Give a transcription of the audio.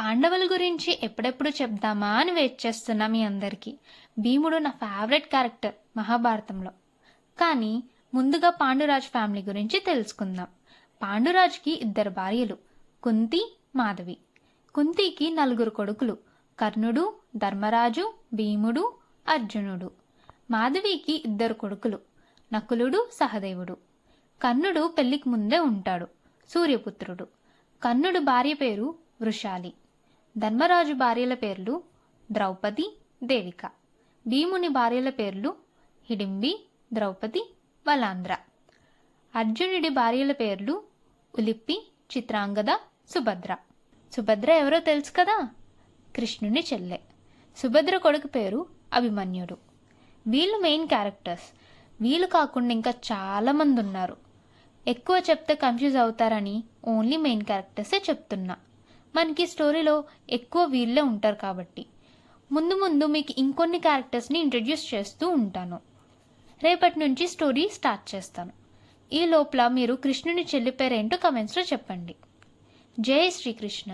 పాండవుల గురించి ఎప్పుడెప్పుడు చెప్దామా అని వెయిట్ చేస్తున్నా మీ అందరికీ. భీముడు నా ఫేవరెట్ క్యారెక్టర్ మహాభారతంలో. కానీ ముందుగా పాండురాజ్ ఫ్యామిలీ గురించి తెలుసుకుందాం. పాండురాజ్కి 2 భార్యలు, కుంతి, మాధవి. కుంతికి 4 కొడుకులు, కర్ణుడు, ధర్మరాజు, భీముడు, అర్జునుడు. మాధవికి 2 కొడుకులు, నకులుడు, సహదేవుడు. కర్ణుడు పెళ్లికి ముందే ఉంటాడు, సూర్యపుత్రుడు. కర్ణుడు భార్య పేరు వృషాలి. ధర్మరాజు భార్యల పేర్లు ద్రౌపది, దేవిక. భీముని భార్యల పేర్లు హిడింబి, ద్రౌపది, వలాంధ్ర. అర్జునుడి భార్యల పేర్లు ఉలిప్పి, చిత్రాంగద, సుభద్ర. సుభద్ర ఎవరో తెలుసు కదా, కృష్ణుని చెల్లె. సుభద్ర కొడుకు పేరు అభిమన్యుడు. వీళ్ళు మెయిన్ క్యారెక్టర్స్. వీళ్ళు కాకుండా ఇంకా చాలామంది ఉన్నారు. ఎక్కువ చెప్తే కన్ఫ్యూజ్ అవుతారని ఓన్లీ మెయిన్ క్యారెక్టర్సే చెప్తున్నా. మనకి స్టోరీలో ఎక్కువ వీళ్ళే ఉంటారు కాబట్టి ముందు ముందు మీకు ఇంకొన్ని క్యారెక్టర్స్ని ఇంట్రడ్యూస్ చేస్తూ ఉంటాను. రేపటి నుంచి స్టోరీ స్టార్ట్ చేస్తాను. ఈ లోపల మీరు కృష్ణుని చెల్లి పేరేంటో కమెంట్స్లో చెప్పండి. జై శ్రీకృష్ణ.